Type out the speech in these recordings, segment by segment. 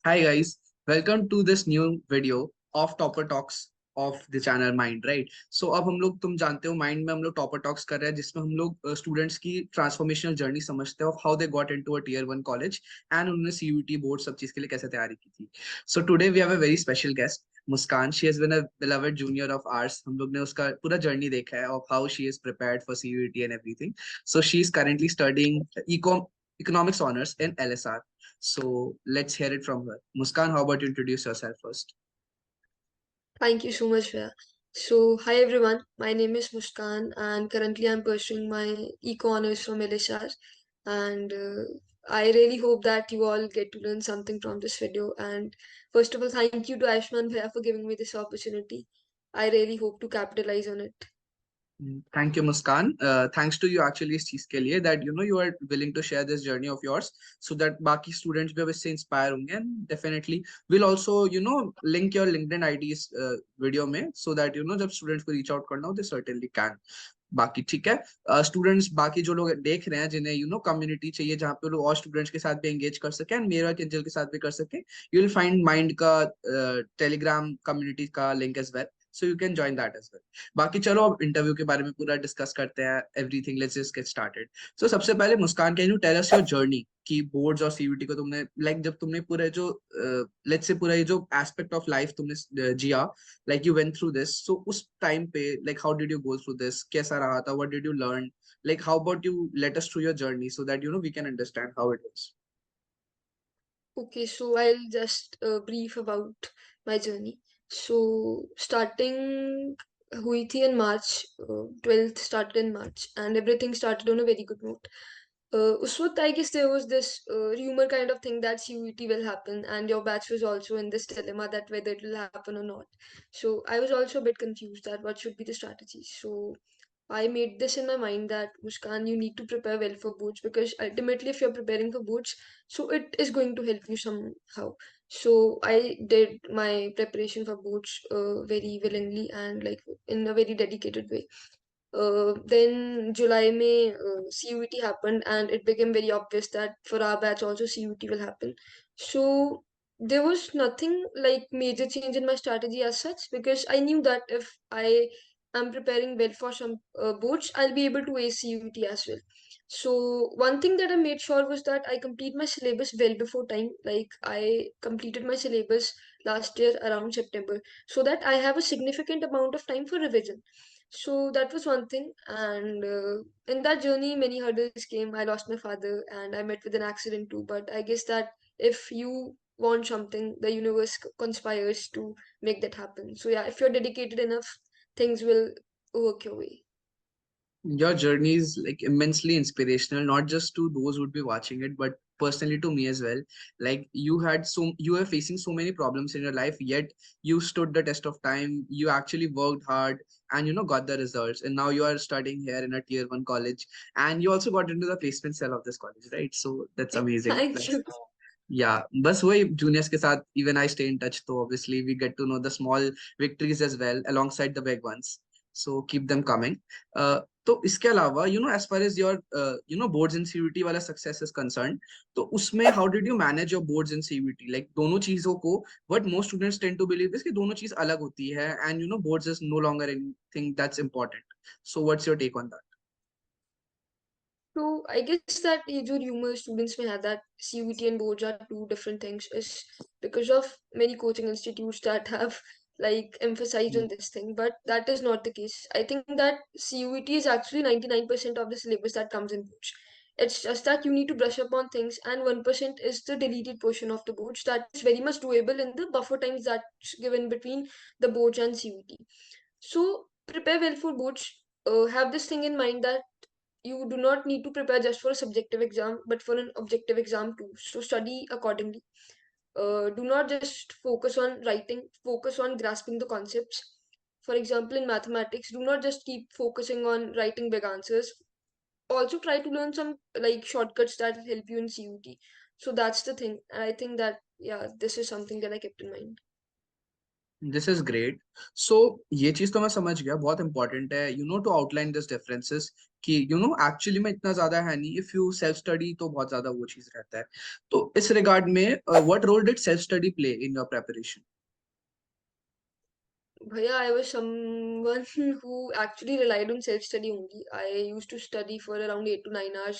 Hi guys, welcome to this new video of Topper Talks of the channel Mind, right? So अब हम लोग तुम जानते हो Mind में हम लोग Topper Talks कर रहे हैं जिसमें हम लोग स्टूडेंट्स की ट्रांसफॉर्मेशनल जर्नी समझते हैं of how they got into a tier 1 college and उन्होंने CUET बोर्ड सब चीज के लिए कैसे तैयारी की थी. So today we have a very special guest, Muskan. She has been a beloved junior of ours. हम लोग ने उसका पूरा जर्नी देखा है of how she is prepared for CUET and everything. So she is currently studying economics honors in LSR. So let's hear it from her. Muskan, how about you introduce yourself first? Thank you so much, Shreya. So, hi everyone. My name is Muskan, and currently I'm pursuing my eco honors from LSR. And I really hope that you all get to learn something from this video. And first of all, thank you to Ayushmaan for giving me this opportunity. I really hope to capitalize on it. Thank you, Muskan. Thanks to you actually इस चीज के लिए that you are willing to share this journey of yours so that बाकी students भी अब इससे inspire होंगे and definitely we'll also link your LinkedIn IDs video में so that जब students को reach out करना हो they certainly can. बाकी ठीक है स्टूडेंट्स बाकी जो लोग देख रहे हैं जिन्हें कम्युनिटी चाहिए जहाँ पे लोग और स्टूडेंट्स के साथ भी एंगेज कर सके एंड मेरा किंजल के साथ भी कर सके यू विल फाइंड माइंड का टेलीग्राम कम्युनिटी का link as well so you can join that as well बाकी चलो अब इंटरव्यू के बारे में पूरा डिस्कस करते हैं everything let's just get started so सबसे पहले Muskan can you tell us your journey कि बोर्ड्स और सीयूटी को तुमने जब तुमने पूरे जो लेट्स से पूरा ये जो एस्पेक्ट ऑफ लाइफ तुमने जिया you went through this so उस time पे how did you go through this कैसा रहा था what did you learn how about you let us through your journey so that we can understand how it was. Okay, so I'll just brief about my journey. So starting हुई थी in March, 12th started in March, and everything started on a very good note. उस वक्त I guess there was this rumor kind of thing that CUET will happen, and your batch was also in this dilemma that whether it will happen or not. So I was also a bit confused that what should be the strategy. So I made this in my mind that Muskan, you need to prepare well for boards because ultimately, if you're preparing for boards, so it is going to help you somehow. So I did my preparation for boards very willingly and like in a very dedicated way. Then July May CUET happened and it became very obvious that for our batch also CUET will happen. So there was nothing like major change in my strategy as such because I knew that if I am preparing well for some boards, I'll be able to ace CUET as well. So one thing that I made sure was that I complete my syllabus well before time. Like I completed my syllabus last year around September, so that I have a significant amount of time for revision. So that was one thing, and in that journey, many hurdles came. I lost my father, and I met with an accident too. But I guess that if you want something, the universe conspires to make that happen. So yeah, if you're dedicated enough, things will work your way. Your journey is immensely inspirational not just to those who would be watching it but personally to me as well. You were facing so many problems in your life yet you stood the test of time, you actually worked hard and got the results, and now you are studying here in a tier 1 college and you also got into the placement cell of this college, right? So that's amazing. Thank you. Yeah, बस वही juniors के साथ even I stay in touch, so obviously we get to know the small victories as well alongside the big ones, so keep them coming. तो इसके अलावा as far as your boards in CUET वाला success is concerned, तो उसमें how did you manage your boards in CUET, दोनों चीजों को, what most students tend to believe is कि दोनों चीज अलग होती है and boards is no longer anything that's important. So what's your take on that? So I guess that ये जो rumor students may have that CUET and boards are two different things is because of many coaching institutes that have like emphasized on this thing, but that is not the case. I think that CUET is actually 99% of the syllabus that comes in boards. It's just that you need to brush up on things, and 1% is the deleted portion of the boards that is very much doable in the buffer times that's given between the boards and CUET. So prepare well for boards. Have this thing in mind that you do not need to prepare just for a subjective exam, but for an objective exam too. So study accordingly. Do not just focus on writing, focus on grasping the concepts. For example, in mathematics, do not just keep focusing on writing big answers. Also try to learn some like shortcuts that will help you in CUT. So that's the thing. And I think that yeah, this is something that I kept in mind. This is great. So ये चीज तो मैं समझ गया, बहुत important है to outline this differences कि actually में इतना ज्यादा है नहीं. इफ यू सेल्फ स्टडी तो बहुत ज्यादा वो चीज रहता है. तो इस रिगार्ड में what role did self study play in your preparation? Bhaiya, I was someone who actually relied on self-study only. I used to study for around 8 to 9 hours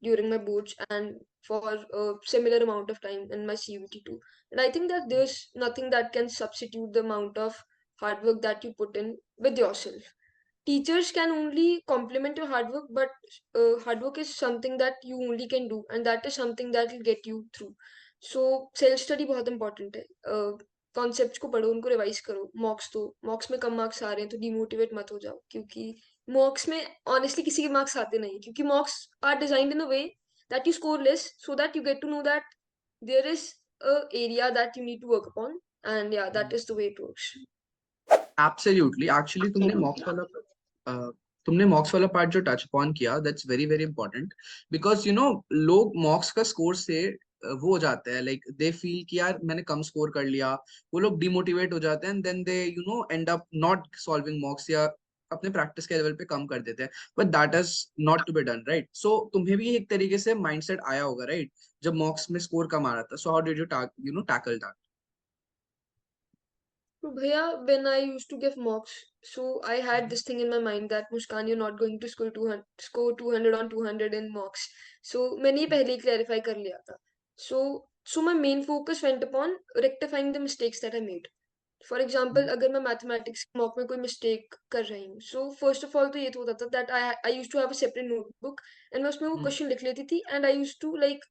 during my boards and for a similar amount of time in my CUET too. And I think that there's nothing that can substitute the amount of hard work that you put in with yourself. Teachers can only complement your hard work, but hard work is something that you only can do, and that is something that will get you through. So self study बहुत important है. Concepts को पढ़ो, उनको revise करो, मॉक्स दो. मॉक्स में कम marks आ रहे हैं तो डिमोटिवेट मत हो जाओ, क्योंकि मॉक्स में ऑनेस्टली किसी के मार्क्स आते नहीं, क्योंकि mocks are designed in a way that you score less so that you get to know that there is a area that you need to work upon, and yeah, that is the way it works. Absolutely. Actually तुमने मॉक्स वाला part जो touch upon किया, that's very very important. Because लोग मॉक्स का score से वो हो जाते हैं, लाइक दे फील कि यार मैंने कम स्कोर कर लिया. वो लोग डिमोटिवेट हो जाते हैं and then they end up not solving mocks, या अपने प्रैक्टिस के लेवल पे कम कर देते हैं. But that is not to be done, right? So तुम्हें भी एक तरीके से माइंडसेट आया होगा, राइट, जब मॉक्स में स्कोर कम आ रहा था. So how did you tackle that? So, Bhaiya, when I used to give mocks, so I had this thing in my mind that Muskan, you're not going to score 200 on 200 in mocks. So मैंने ये पहले ही clarify कर लिया था. So my main focus went upon rectifying the mistakes that I made. For example, अगर मैं mathematics mock में कोई mistake कर रही हूँ, so first of all तो ये तो होता था that I used to have a separate notebook and मैं उसमें वो question लिख लेती थी, and I used to like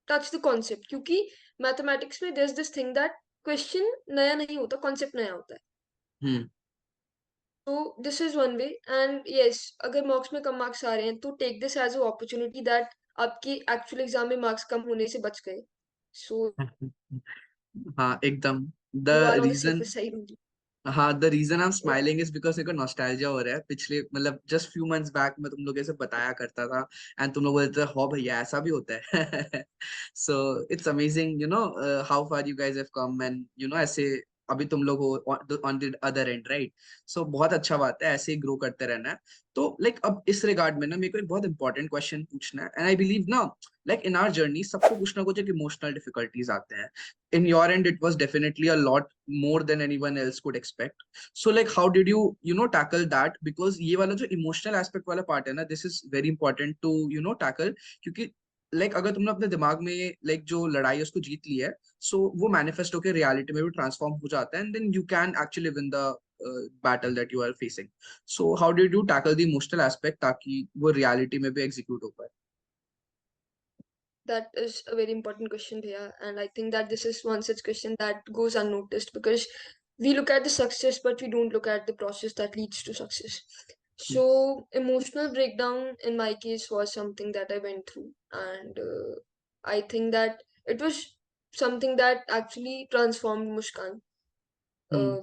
touch the concept, क्योंकि मैथमेटिक्स में there's this thing that question नया नहीं होता, कॉन्सेप्ट नया होता है. हम्म. तो this is one way. And yes, अगर मार्क्स में कम मार्क्स आ रहे हैं तो take this as a opportunity that आपकी एक्चुअल एग्जाम में मार्क्स कम होने से बच गए. सो हाँ, एकदम. The you are on the reason safer side only. हाँ, the reason I am smiling is because एक नॉस्टैल्जिया हो रहा है. पिछले मतलब जस्ट फ्यू मंथ्स बैक मैं तुम लोगों से बताया करता था एंड तुम लोग बोलते थे हो भैया ऐसा भी होता है. So it's amazing how far you guys have come and ऐसे अभी तुम लोग हो on the other end, right? So बहुत अच्छा बात है, ऐसे ही ग्रो करते रहना है. तो लाइक अब इस रिगार्ड में ना मेरे को एक बहुत इंपॉर्टेंट क्वेश्चन पूछना है. एंड आई बिलीव ना, लाइक इन आवर जर्नी सबको कुछ ना कुछ एक इमोशनल डिफिकल्टीज आते हैं. in your end it was definitely a lot more than anyone else could expect. So like how did you tackle that? Because ये वाला जो emotional aspect वाला part है ना, this is very important to tackle. क्योंकि like अगर तुमने अपने दिमाग में like जो लड़ाई है उसको जीत ली है, so वो manifest होकर reality में भी transform हो जाता है and then you can actually win the battle that you are facing. So how did you tackle the emotional aspect ताकि वो reality में भी execute हो पाए? That is a very important question here, and I think that this is one such question that goes unnoticed because we look at the success, but we don't look at the process that leads to success. So, emotional breakdown in my case was something that I went through, and I think that it was something that actually transformed Muskan. Hmm. Uh,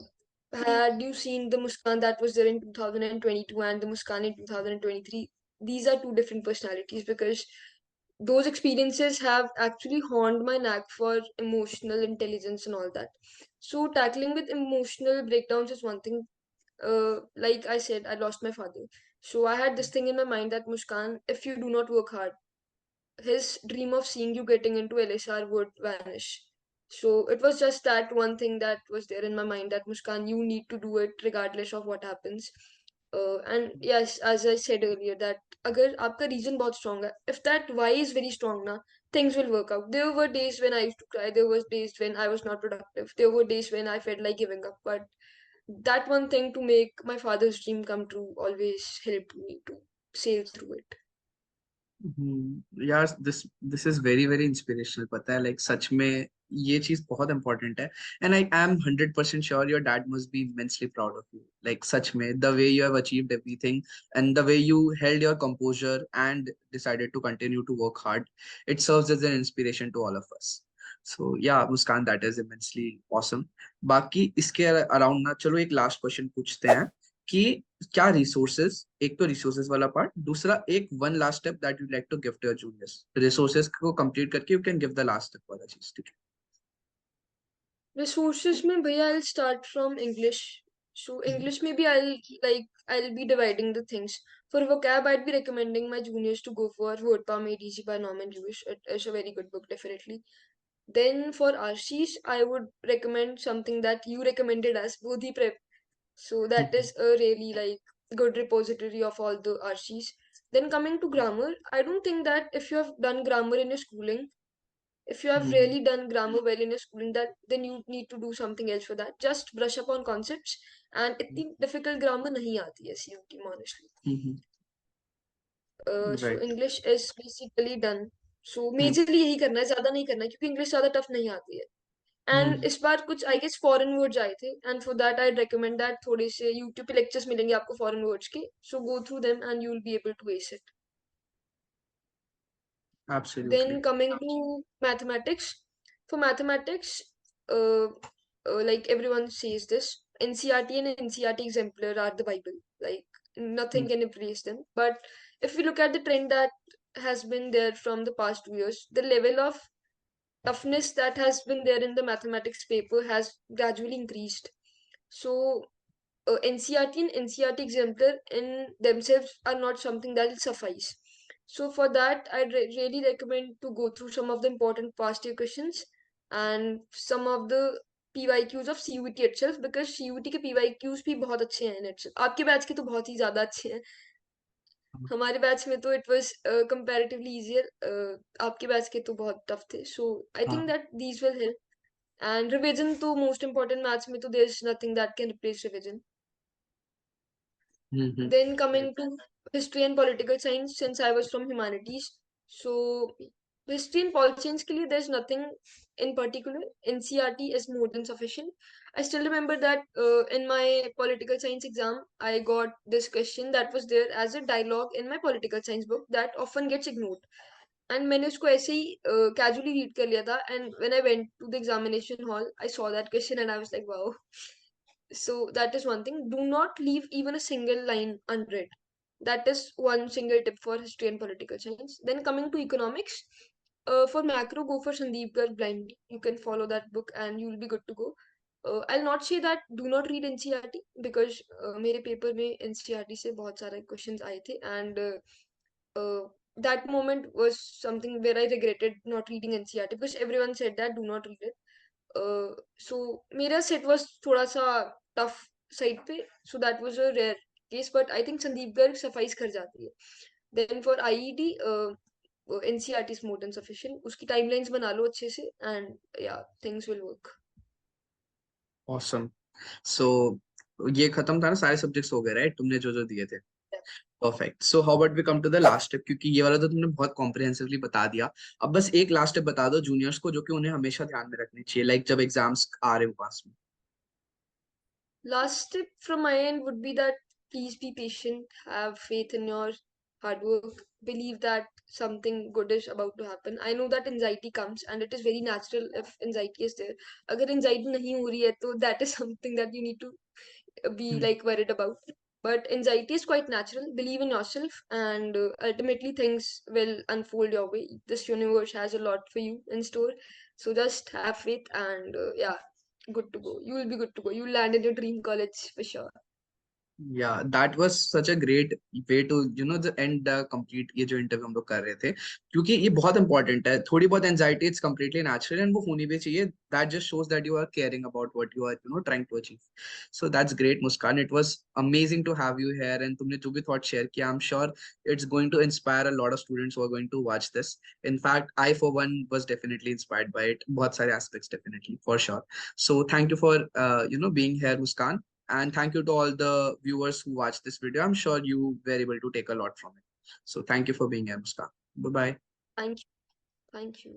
had you seen the Muskan that was there in 2022 and the Muskan in 2023? These are two different personalities because those experiences have actually honed my knack for emotional intelligence and all that. So tackling with emotional breakdowns is one thing. Like I said, I lost my father. So I had this thing in my mind that Muskan, if you do not work hard, his dream of seeing you getting into LSR would vanish. So it was just that one thing that was there in my mind that Muskan, you need to do it regardless of what happens. And yes, as I said earlier, that अगर आपका reason बहुत strong है, if that why is very strong ना, things will work out. There were days when I used to cry. There was days when I was not productive. There were days when I felt like giving up. But that one thing to make my father's dream come true always helped me to sail through it. यार this is very very inspirational. पता है like सच में ये चीज बहुत important है. And I am 100% sure your dad must be immensely proud of you. Like सच में the way you have achieved everything and the way you held your composure and decided to continue to work hard, it serves as an inspiration to all of us. So yeah Muskan, that is immensely awesome. बाकी इसके around ना चलो एक last question पूछते हैं कि क्या resources, एक तो रिसोर्सेज वाला पार्ट, दूसरा एक one last step that you like to give to your juniors. Resources को कंप्लीट करके you can give the last step वाला चीज, ठीक है? Resources में भैया I'll start from English. So Mhm. English maybe I'll be dividing the things. For vocab, I'd be recommending my juniors to go for Word Palm ADC by Norman Lewis. It is a very good book, definitely. Then for RCs, I would recommend something that you recommended as Bodhi Prep. So that Mhm. is a really good repository of all the RCs. Then coming to grammar, I don't think that if you have done grammar in your schooling, if you have Mhm. really done grammar well in your schooling, that then you need to do something else for that. Just brush up on concepts, and इतनी difficult grammar नहीं आती है CUT में honestly. Mhm. So Right. English is basically done. So Mhm. majorly यही करना है, ज्यादा नहीं करना है क्योंकि English ज्यादा tough नहीं आती है. And Mhm. इस बार कुछ आई गेस फॉरेन वर्ड्स आए थे and for that I recommend that थोड़े से यूट्यूब पे लेक्चर्स मिलेंगे आपको फॉरेन वर्ड्स के, so go through them and you will be able to ace it. Absolutely. Then coming to mathematics, for mathematics, uh, like everyone says this, NCRT and NCRT exemplar are the Bible. Like nothing Mhm. can replace them. But if we look at the trend that has been there from the past 2 years, the level of toughness that has been there in the mathematics paper has gradually increased. So NCRT and NCRT exemplar in themselves are not something that will suffice. So for that, I'd really recommend to go through some of the important past year questions and some of the PYQs of CUET itself, because CUET के PYQs भी बहुत अच्छे हैं in itself. आपके batch के तो बहुत ही ज़्यादा अच्छे हैं. हमारे बैच में तो it was comparatively easier. आपके बैच के तो बहुत tough थे. So I हाँ. think that these will help. And revision तो most important maths में तो there's nothing that can replace revision. Mhm. Then Right. coming to history and political science, since I was from humanities, so history and political science के लिए there's nothing in particular. NCRT is more than sufficient. I still remember that in my political science exam, I got this question that was there as a dialogue in my political science book that often gets ignored. And मैंने उसको ऐसे ही casually read कर लिया था. And when I went to the examination hall, I saw that question and I was like, wow. So that is one thing. Do not leave even a single line unread. That is one single tip for history and political science. Then coming to economics, for macro, go for Sandeep Garg blindly. You can follow that book and you will be good to go. I'll not say that do not read NCRT because मेरे paper में NCRT से बहुत सारे questions आए थे and that moment was something where I regretted not reading NCRT because everyone said that do not read it. So मेरा set was थोड़ा सा tough side पे, so that was a rare case, but I think Sandeep Garg suffice कर जाती है. Then for IET, NCRT is more than sufficient. उसकी timelines बना लो अच्छे से and yeah, things will work. Awesome. So ये खत्म था ना, सारे सब्जेक्ट्स हो गए राइट, तुमने जो जो दिए थे. Yeah. Perfect. So how about we come to the last step, क्योंकि ये वाला तो तुमने बहुत कॉम्प्रिहेंसिवली बता दिया. अब बस एक लास्ट स्टेप बता दो जूनियर्स को जो कि उन्हें हमेशा ध्यान में रखनी चाहिए, लाइक जब एग्जाम्स आ रहे हो पास में. Last tip from my end would be that please be patient, have faith in your hard work, believe that something good is about to happen. I know that anxiety comes and it is very natural if anxiety is there. अगर anxiety नहीं हो रही है तो that is something that you need to be Hmm. worried about. But anxiety is quite natural. Believe in yourself, and ultimately things will unfold your way. This universe has a lot for you in store. So just have faith, and yeah, good to go. You will be good to go. You'll land in your dream college for sure. Yeah, that was such a great way to the end the complete ये जो interview हम लोग कर रहे थे, क्योंकि ये बहुत इंपॉर्टेंट है. थोड़ी बहुत anxiety it's completely natural and वो होनी भी चाहिए. That just shows that you are caring about what you are trying to achieve. So that's great, Muskan. It was amazing to have you here, and तुमने जो भी thought share किया, I'm sure it's going to inspire a lot of students who are going to watch this. In fact, I for one was definitely inspired by it. बहुत सारे aspects definitely for sure. So thank you for being here, Muskan. And thank you to all the viewers who watched this video. I'm sure you were able to take a lot from it. So thank you for being here, Muskan. Bye bye. Thank you. Thank you.